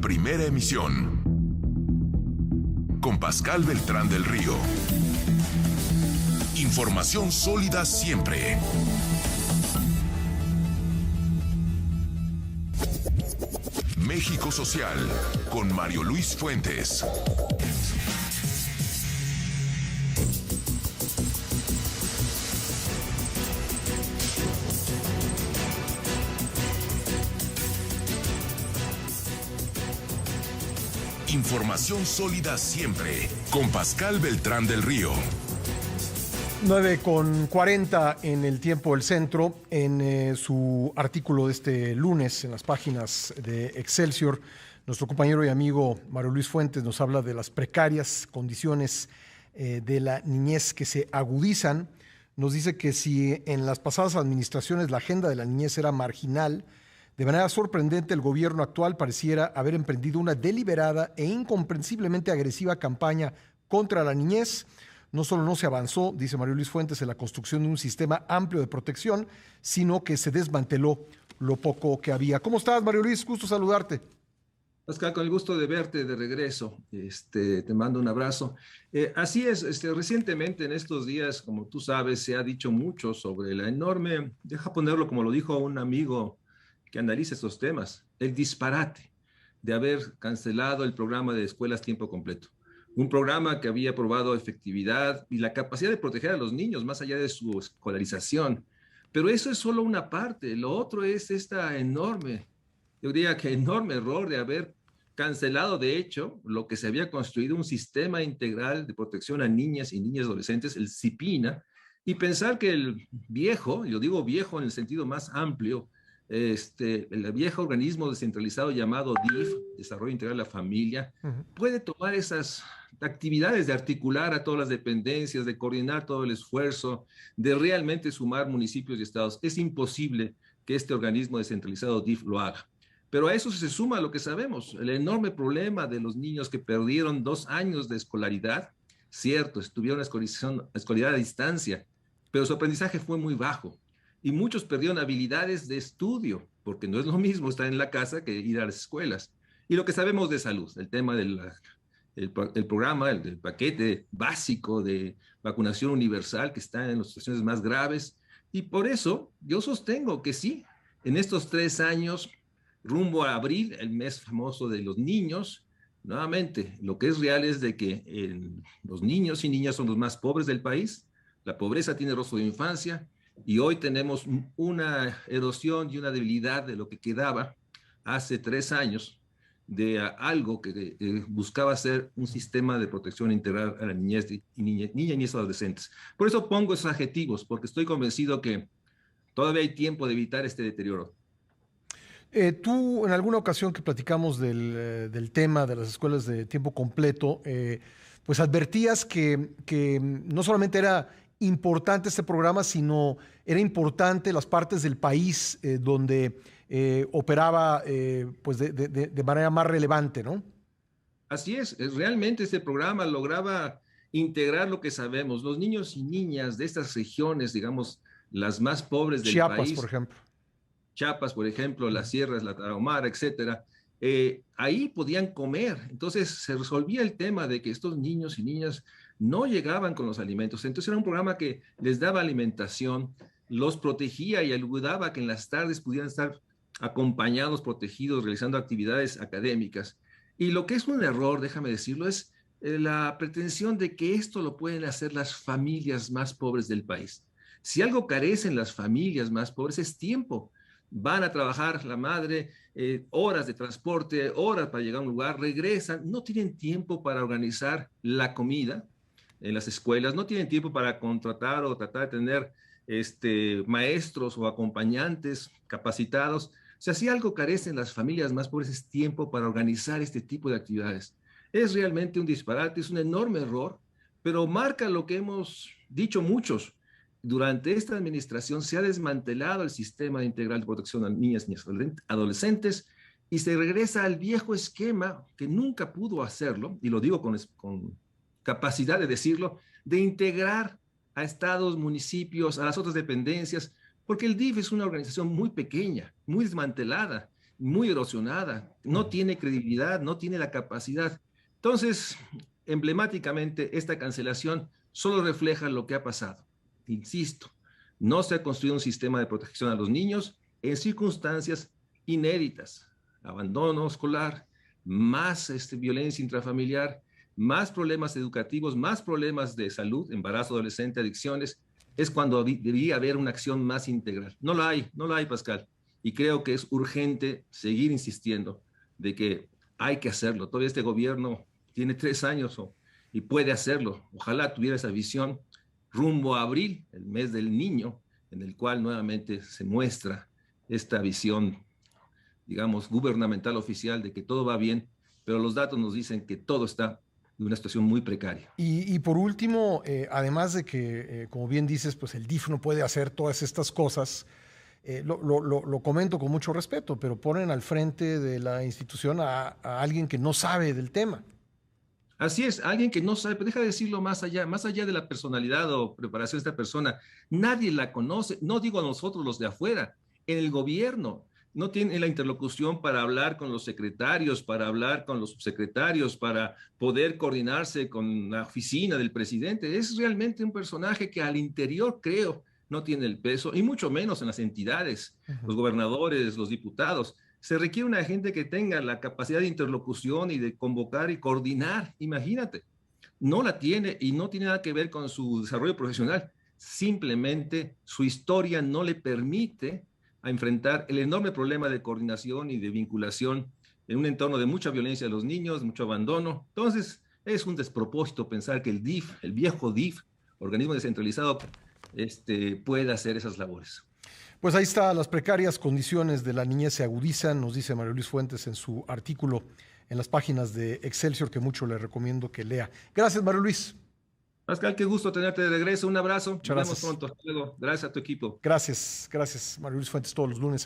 primera emisión. Con Pascal Beltrán del Río. Información sólida siempre. México Social, con Mario Luis Fuentes. Información sólida siempre, con Pascal Beltrán del Río. 9:40 en el tiempo del centro. En su artículo de este lunes en las páginas de Excelsior, nuestro compañero y amigo Mario Luis Fuentes nos habla de las precarias condiciones de la niñez que se agudizan. Nos dice que si en las pasadas administraciones la agenda de la niñez era marginal, de manera sorprendente el gobierno actual pareciera haber emprendido una deliberada e incomprensiblemente agresiva campaña contra la niñez. No solo no se avanzó, dice Mario Luis Fuentes, en la construcción de un sistema amplio de protección, sino que se desmanteló lo poco que había. ¿Cómo estás, Mario Luis? Gusto saludarte. Pascal, con el gusto de verte de regreso. Te mando un abrazo. Así es, recientemente en estos días, como tú sabes, se ha dicho mucho sobre la enorme, deja ponerlo como lo dijo un amigo que analiza estos temas, el disparate de haber cancelado el programa de escuelas tiempo completo. Un programa que había probado efectividad y la capacidad de proteger a los niños más allá de su escolarización. Pero eso es solo una parte. Lo otro es esta enorme, yo diría que enorme error de haber cancelado, de hecho, lo que se había construido, un sistema integral de protección a niñas y niñas adolescentes, el CIPINA, y pensar que el viejo, y lo digo viejo en el sentido más amplio, el viejo organismo descentralizado llamado DIF, Desarrollo Integral de la Familia, puede tomar esas actividades de articular a todas las dependencias, de coordinar todo el esfuerzo, de realmente sumar municipios y estados. Es imposible que este organismo descentralizado DIF lo haga. Pero a eso se suma lo que sabemos, el enorme problema de los niños que perdieron 2 años de escolaridad. Cierto, estuvieron en escolaridad a distancia, pero su aprendizaje fue muy bajo. Y muchos perdieron habilidades de estudio, porque no es lo mismo estar en la casa que ir a las escuelas. Y lo que sabemos de salud, el tema del programa, del paquete básico de vacunación universal que está en las situaciones más graves. Y por eso yo sostengo que sí, en estos 3 años, rumbo a abril, el mes famoso de los niños, nuevamente, lo que es real es de que los niños y niñas son los más pobres del país. La pobreza tiene rostro de infancia. Y hoy tenemos una erosión y una debilidad de lo que quedaba hace 3 años de algo que buscaba ser un sistema de protección integral a la niñez y niñas adolescentes. Por eso pongo esos adjetivos, porque estoy convencido que todavía hay tiempo de evitar este deterioro. Tú, en alguna ocasión que platicamos del tema de las escuelas de tiempo completo, pues advertías que no solamente era importante este programa, sino era importante las partes del país donde operaba pues de manera más relevante, ¿no? Así es, realmente este programa lograba integrar lo que sabemos. Los niños y niñas de estas regiones, digamos, las más pobres del Chiapas, país, por ejemplo. Chiapas, por ejemplo, las sierras, la Tarahumara, etcétera, ahí podían comer. Entonces se resolvía el tema de que estos niños y niñas no llegaban con los alimentos. Entonces era un programa que les daba alimentación, los protegía y ayudaba a que en las tardes pudieran estar acompañados, protegidos, realizando actividades académicas. Y lo que es un error, déjame decirlo, es la pretensión de que esto lo pueden hacer las familias más pobres del país. Si algo carecen las familias más pobres es tiempo. Van a trabajar la madre, horas de transporte, horas para llegar a un lugar, regresan, no tienen tiempo para organizar la comida en las escuelas, no tienen tiempo para contratar o tratar de tener maestros o acompañantes capacitados. O sea, si algo carecen las familias más pobres es tiempo para organizar este tipo de actividades. Es realmente un disparate, es un enorme error, pero marca lo que hemos dicho muchos. Durante esta administración se ha desmantelado el sistema integral de protección a niñas y adolescentes y se regresa al viejo esquema que nunca pudo hacerlo, y lo digo con capacidad de decirlo, de integrar a estados, municipios, a las otras dependencias, porque el DIF es una organización muy pequeña, muy desmantelada, muy erosionada, no tiene credibilidad, no tiene la capacidad. Entonces, emblemáticamente, esta cancelación solo refleja lo que ha pasado. Insisto, no se ha construido un sistema de protección a los niños en circunstancias inéditas, abandono escolar, más violencia intrafamiliar, más problemas educativos, más problemas de salud, embarazo adolescente, adicciones, es cuando debería haber una acción más integral. No la hay, no la hay, Pascal. Y creo que es urgente seguir insistiendo de que hay que hacerlo. Todavía este gobierno tiene 3 años y puede hacerlo. Ojalá tuviera esa visión rumbo a abril, el mes del niño, en el cual nuevamente se muestra esta visión, digamos, gubernamental oficial de que todo va bien, pero los datos nos dicen que todo está en una situación muy precaria. Y por último, además de que, como bien dices, pues el DIF no puede hacer todas estas cosas, lo comento con mucho respeto, pero ponen al frente de la institución a alguien que no sabe del tema. Así es, alguien que no sabe, pero deja de decirlo más allá de la personalidad o preparación de esta persona, nadie la conoce, no digo a nosotros los de afuera, en el gobierno, no tiene la interlocución para hablar con los secretarios, para hablar con los subsecretarios, para poder coordinarse con la oficina del presidente. Es realmente un personaje que al interior, creo, no tiene el peso, y mucho menos en las entidades, los gobernadores, los diputados. Se requiere una gente que tenga la capacidad de interlocución y de convocar y coordinar. Imagínate, no la tiene y no tiene nada que ver con su desarrollo profesional. Simplemente su historia no le permite a enfrentar el enorme problema de coordinación y de vinculación en un entorno de mucha violencia de los niños, mucho abandono. Entonces, es un despropósito pensar que el DIF, el viejo DIF, organismo descentralizado, pueda hacer esas labores. Pues ahí está, las precarias condiciones de la niñez se agudizan, nos dice María Luis Fuentes en su artículo en las páginas de Excelsior, que mucho le recomiendo que lea. Gracias, María Luis. Pascal, qué gusto tenerte de regreso. Un abrazo. Muchas Nos vemos gracias. pronto. Hasta luego. Gracias a tu equipo. Gracias, María Luis Fuentes, todos los lunes.